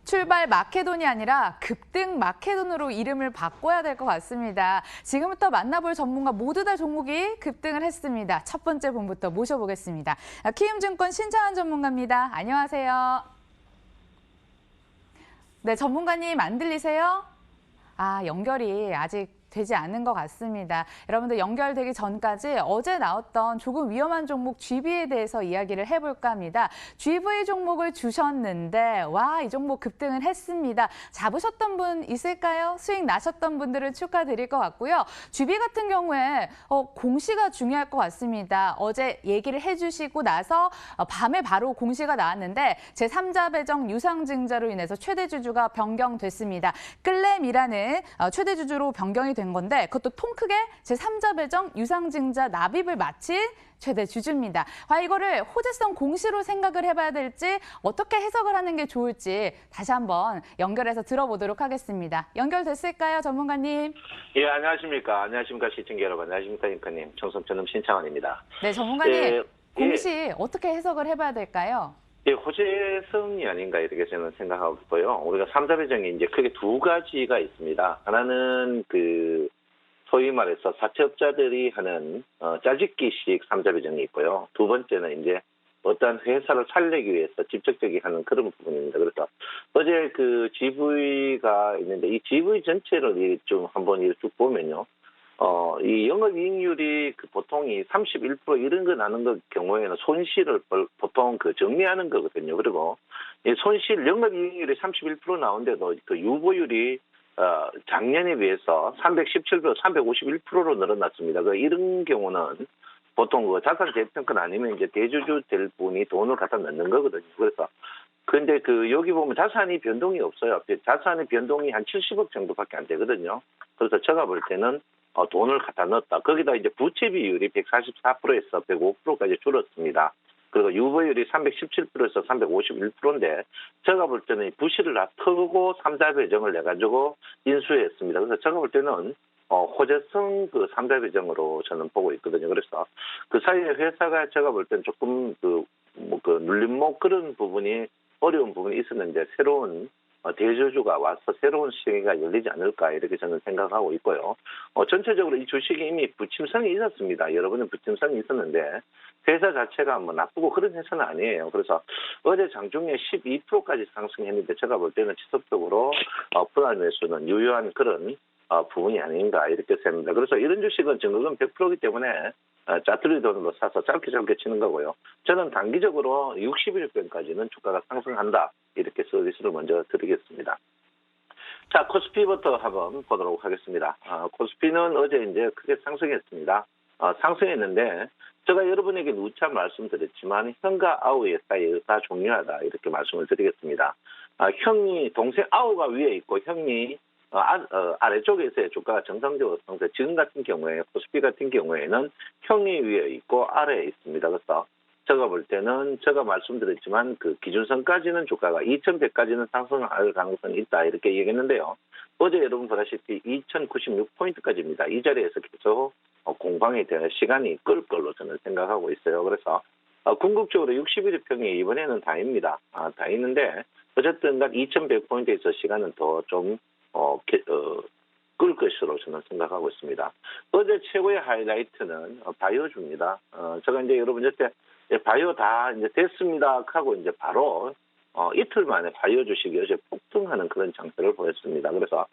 출발 마케돈이 아니라 급등 마케돈으로 이름을 바꿔야 될 것 같습니다. 지금부터 만나볼 전문가 모두 다 종목이 급등을 했습니다. 첫 번째 분부터 모셔보겠습니다. 키움증권 신창환 전문가입니다. 안녕하세요. 네, 전문가님 안 들리세요? 연결이 아직 되지 않은 것 같습니다. 여러분들 연결되기 전까지 어제 나왔던 조금 위험한 종목 GV에 대해서 이야기를 해볼까 합니다. GV 종목을 주셨는데 이 종목 급등을 했습니다. 잡으셨던 분 있을까요? 수익 나셨던 분들은 축하드릴 것 같고요. GV 같은 경우에 공시가 중요할 것 같습니다. 어제 얘기를 해주시고 나서 밤에 바로 공시가 나왔는데 제3자 배정 유상증자로 인해서 최대 주주가 변경됐습니다. 끌렘이라는 최대 주주로 변경이 된 건데 그것도 통 크게 제3자 배정 유상증자 납입을 마친 최대 주주입니다. 이거를 호재성 공시로 생각을 해봐야 될지 어떻게 해석을 하는 게 좋을지 다시 한번 연결해서 들어보도록 하겠습니다. 연결됐을까요, 전문가님? 예, 안녕하십니까. 안녕하십니까, 시청자 여러분. 안녕하십니까, 앵커님. 청성천음 신창환입니다. 네, 전문가님. 공시 어떻게 해석을 해봐야 될까요? 예, 호재성이 아닌가 이렇게 저는 생각하고 있고요. 우리가 3자 배정이 이제 크게 두 가지가 있습니다. 하나는 소위 말해서 사채업자들이 하는 짜집기식 3자 배정이 있고요. 두 번째는 이제 어떠한 회사를 살리기 위해서 직접적인 하는 그런 부분입니다. 그래서 어제 GV가 있는데 이 GV 전체를 좀 한번 쭉 보면요. 이 영업이익률이 보통 이 31% 이런 거 나는 것 경우에는 손실을 보통 정리하는 거거든요. 그리고 이 손실 영업이익률이 31% 나오는데도 유보율이 작년에 비해서 317%, 351%로 늘어났습니다. 이런 경우는 보통 자산 재평가 아니면 이제 대주주 될 분이 돈을 갖다 넣는 거거든요. 그래서 근데 여기 보면 자산이 변동이 없어요. 자산의 변동이 한 70억 정도밖에 안 되거든요. 그래서 제가 볼 때는 돈을 갖다 넣었다. 거기다 이제 부채 비율이 144%에서 105%까지 줄었습니다. 그리고 유보율이 317%에서 351%인데 제가 볼 때는 부실을 다 털고 3자 배정을 내가지고 인수했습니다. 그래서 제가 볼 때는 호재성 3자 배정으로 저는 보고 있거든요. 그래서 그 사이에 회사가 제가 볼 때는 조금 눌림목 그런 부분이 어려운 부분이 있었는데 새로운 대주주가 와서 새로운 시기가 열리지 않을까 이렇게 저는 생각하고 있고요. 전체적으로 이 주식이 이미 부침성이 있었습니다. 여러분은 부침성이 있었는데 회사 자체가 나쁘고 그런 회사는 아니에요. 그래서 어제 장중에 12%까지 상승했는데 제가 볼 때는 지속적으로 분할 매수는 유효한 그런 부분이 아닌가 이렇게 생각합니다. 그래서 이런 주식은 증거금 100%이기 때문에 짜투리 돈으로 사서 짧게 치는 거고요. 저는 단기적으로 61변까지는 주가가 상승한다. 이렇게 서비스를 먼저 드리겠습니다. 자, 코스피부터 한번 보도록 하겠습니다. 코스피는 어제 이제 크게 상승했습니다. 상승했는데 제가 여러분에게 누차 말씀드렸지만 형과 아우의 사이가 중요하다. 이렇게 말씀을 드리겠습니다. 동생 아우가 위에 있고 형이 아래쪽에서의 주가가 정상적으로 상승. 지금 같은 경우에 코스피 같은 경우에는 형이 위에 있고 아래에 있습니다. 그래서 제가 볼 때는 제가 말씀드렸지만 기준선까지는 주가가 2100까지는 상승할 가능성이 있다 이렇게 얘기했는데요. 어제 여러분 보다시피 2096포인트까지입니다. 이 자리에서 계속 공방이 되는 시간이 끌 걸로 저는 생각하고 있어요. 그래서 궁극적으로 61평이 이번에는 다입니다. 다 있는데 어쨌든 2100포인트에서 시간은 더 좀 끌 것으로 저는 생각하고 있습니다. 어제 최고의 하이라이트는 바이오주입니다. 제가 이제 여러분한테 바이오 다 이제 됐습니다 하고 이제 바로 이틀 만에 바이오 주식이 어제 폭등하는 그런 장세를 보였습니다. 그래서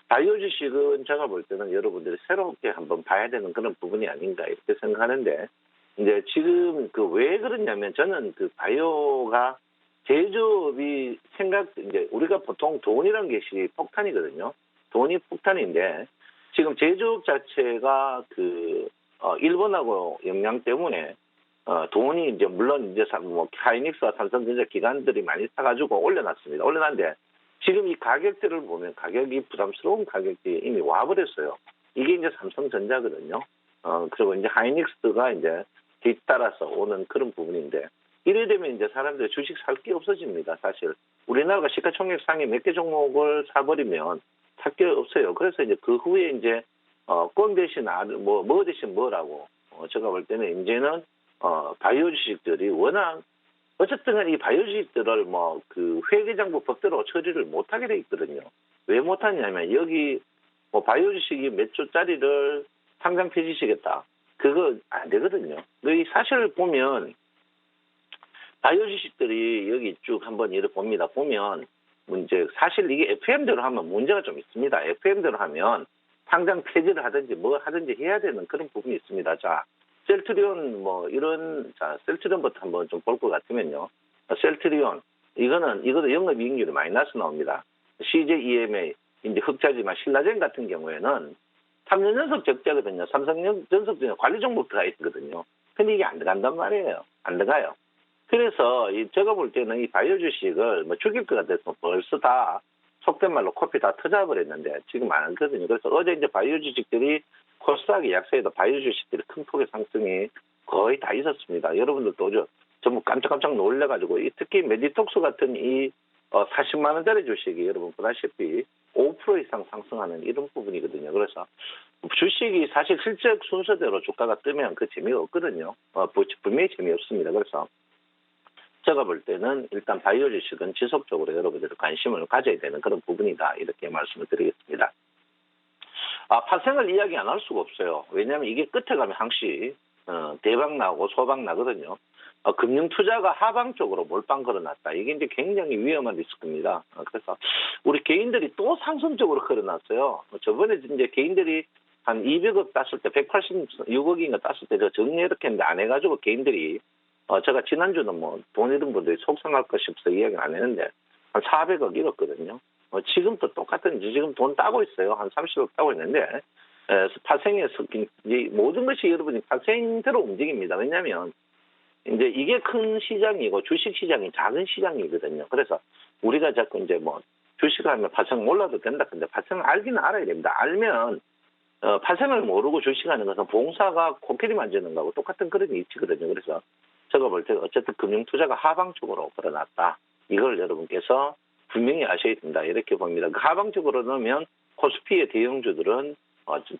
바이오 주식은 제가 볼 때는 여러분들이 새롭게 한번 봐야 되는 그런 부분이 아닌가 이렇게 생각하는데 이제 지금 왜 그러냐면 저는 바이오가 제조업이 이제 우리가 보통 돈이라는 것이 폭탄이거든요. 돈이 폭탄인데 지금 제조업 자체가 일본하고 영향 때문에 돈이 이제 물론 이제 하이닉스와 삼성전자 기관들이 많이 사가지고 올려놨습니다. 올려놨는데 지금 이 가격대를 보면 가격이 부담스러운 가격대에 이미 와버렸어요. 이게 이제 삼성전자거든요. 그리고 이제 하이닉스가 이제 뒤따라서 오는 그런 부분인데 이래 되면 이제 사람들이 주식 살 게 없어집니다. 사실 우리나라가 시가총액상에 몇 개 종목을 사버리면 살 게 없어요. 그래서 이제 그 후에 이제 껌 대신 뭐 대신 뭐라고 제가 볼 때는 이제는 바이오 주식들이 워낙 어쨌든 간에 이 바이오주식들을 뭐 그 회계장부 법대로 처리를 못하게 돼 있거든요. 왜 못하냐면 여기 뭐 바이오주식이 몇 조짜리를 상장 폐지시겠다. 그거 안 되거든요. 이 사실을 보면 바이오주식들이 여기 쭉 한번 이렇게 봅니다. 보면 문제 사실 이게 FM대로 하면 문제가 좀 있습니다. FM대로 하면 상장 폐지를 하든지 뭐 하든지 해야 되는 그런 부분이 있습니다. 자, 셀트리온 뭐 이런 자 셀트리온부터 한번 좀 볼 것 같으면요. 셀트리온 이거도 영업이익률이 마이너스 나옵니다. CJEMA 이제 흑자지만 신라젠 같은 경우에는 3년 연속 적자거든요. 삼성전석 중에 관리 종목 들어가 있거든요. 근데 이게 안 들어간단 말이에요. 안 들어가요. 그래서 제가 볼 때는 이 바이오 주식을 뭐 죽일 것 같아서 벌써 다 속된 말로 코피 다 터져버렸는데 지금 안 하거든요. 그래서 어제 이제 바이오 주식들이 코스닥이 약세에도 바이오 주식들이 큰 폭의 상승이 거의 다 있었습니다. 여러분들도 어제 전부 깜짝깜짝 놀래가지고 특히 메디톡스 같은 이 40만 원짜리 주식이 여러분 보다시피 5% 이상 상승하는 이런 부분이거든요. 그래서 주식이 사실 실적 순서대로 주가가 뜨면 그 재미가 없거든요. 분명히 재미없습니다. 그래서 제가 볼 때는 일단 바이오 주식은 지속적으로 여러분들이 관심을 가져야 되는 그런 부분이다. 이렇게 말씀을 드리겠습니다. 파생을 이야기 안 할 수가 없어요. 왜냐하면 이게 끝에 가면 항시 대박 나고 소박 나거든요. 금융 투자가 하방 쪽으로 몰빵 걸어놨다. 이게 이제 굉장히 위험한 리스크입니다. 그래서 우리 개인들이 또 상승적으로 걸어놨어요. 저번에 이제 개인들이 한 200억 땄을 때 186억인가 땄을 때 저 정리 이렇게 했는데 안 해가지고 개인들이 제가 지난주는 뭐 돈 잃은 분들이 속상할 것이 없어 이야기는 안 했는데 한 400억 잃었거든요. 지금도 똑같은 지금 돈 따고 있어요. 한 30억 따고 있는데 파생에 섞인 모든 것이 여러분이 파생대로 움직입니다. 왜냐하면 이제 이게 큰 시장이고 주식 시장이 작은 시장이거든요. 그래서 우리가 자꾸 이제 뭐 주식하면 파생 몰라도 된다. 근데 파생을 알기는 알아야 됩니다. 알면 파생을 모르고 주식하는 것은 봉사가 코끼리 만지는 거하고 똑같은 그런 이치거든요. 그래서 제가 볼 때 어쨌든 금융 투자가 하방 쪽으로 걸어놨다. 이걸 여러분께서 분명히 아셔야 된다. 이렇게 봅니다. 그 하방 쪽으로 넣으면 코스피의 대형주들은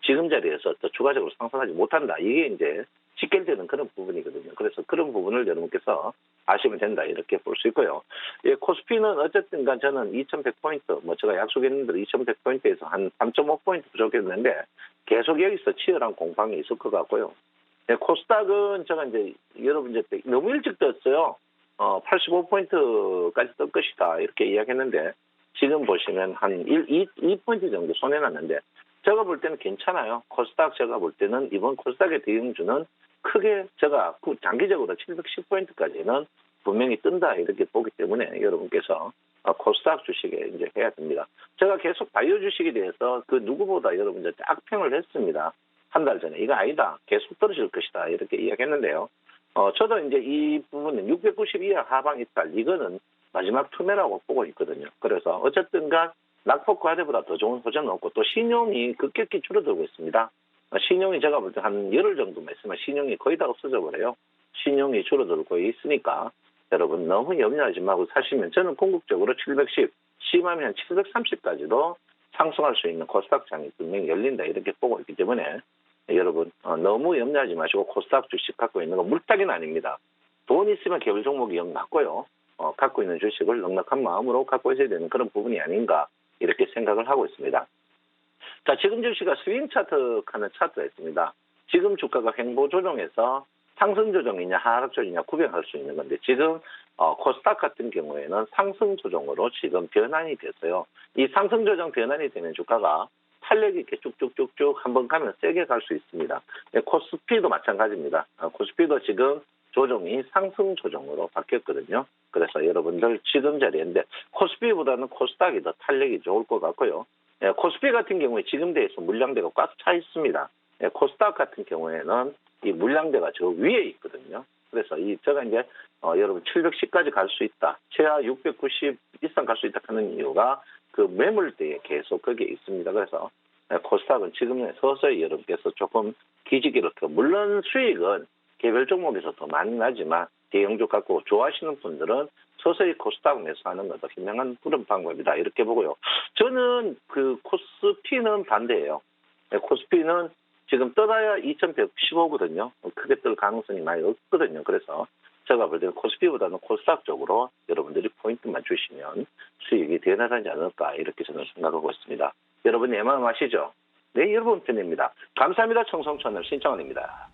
지금 자리에서 또 추가적으로 상승하지 못한다. 이게 이제 직결되는 그런 부분이거든요. 그래서 그런 부분을 여러분께서 아시면 된다. 이렇게 볼 수 있고요. 예, 코스피는 어쨌든 간 저는 2100포인트, 뭐 제가 약속했는데 2100포인트에서 한 3.5포인트 부족했는데 계속 여기서 치열한 공방이 있을 것 같고요. 예, 코스닥은 제가 이제 여러분 이제 너무 일찍 떴어요. 85포인트까지 뜰 것이다. 이렇게 이야기했는데 지금 보시면 한 2포인트 정도 손해났는데 제가 볼 때는 괜찮아요. 코스닥 제가 볼 때는 이번 코스닥의 대형주는 크게 제가 장기적으로 710포인트까지는 분명히 뜬다 이렇게 보기 때문에 여러분께서 코스닥 주식에 이제 해야 됩니다. 제가 계속 바이오 주식에 대해서 그 누구보다 여러분들 악평을 했습니다. 한 달 전에 이거 아니다. 계속 떨어질 것이다. 이렇게 이야기했는데요. 저도 이제 이 부분은 690 이하 하방 이탈 이거는 마지막 투매라고 보고 있거든요. 그래서 어쨌든간 낙폭 과대보다 더 좋은 호재는 없고 또 신용이 급격히 줄어들고 있습니다. 신용이 제가 볼 때 한 열흘 정도만 있으면 신용이 거의 다 없어져 버려요. 신용이 줄어들고 있으니까 여러분 너무 염려하지 말고 사시면 저는 궁극적으로 710, 심하면 730까지도 상승할 수 있는 코스닥장이 분명히 열린다 이렇게 보고 있기 때문에 여러분 너무 염려하지 마시고 코스닥 주식 갖고 있는 거 물타기는 아닙니다. 돈 있으면 개별 종목이 영 맞고요. 갖고 있는 주식을 넉넉한 마음으로 갖고 있어야 되는 그런 부분이 아닌가 이렇게 생각을 하고 있습니다. 자, 지금 주식가 스윙 차트 하는 차트가 있습니다. 지금 주가가 횡보 조정에서 상승 조정이냐 하락 조정이냐 구별할 수 있는 건데 지금 코스닥 같은 경우에는 상승 조정으로 지금 변환이 됐어요. 이 상승 조정 변환이 되는 주가가 탄력이 이렇게 쭉쭉쭉쭉 한번 가면 세게 갈 수 있습니다. 코스피도 마찬가지입니다. 코스피도 지금 조정이 상승 조정으로 바뀌었거든요. 그래서 여러분들 지금 자리인데 코스피보다는 코스닥이 더 탄력이 좋을 것 같고요. 코스피 같은 경우에 지금 대에서 물량대가 꽉 차 있습니다. 코스닥 같은 경우에는 이 물량대가 저 위에 있거든요. 그래서 제가 이제 여러분 710까지 갈 수 있다. 최하 690 이상 갈 수 있다 하는 이유가 그 매물대에 계속 거기에 있습니다. 그래서 코스닥은 지금 서서히 여러분께서 조금 기지개를 켜. 물론 수익은 개별 종목에서 더 많이 나지만 대형주 갖고 좋아하시는 분들은 서서히 코스닥 매수하는 것도 현명한 그런 방법이다. 이렇게 보고요. 저는 그 코스피는 반대예요. 코스피는 지금 떠나야 2115거든요. 크게 뜰 가능성이 많이 없거든요. 그래서 제가 볼 때는 코스피보다는 코스닥 쪽으로 여러분들이 포인트만 주시면 수익이 더 나타나지 않을까 이렇게 저는 생각하고 있습니다. 여러분 내 마음 아시죠? 네, 여러분 편입니다. 감사합니다. 청송채널 신청원입니다.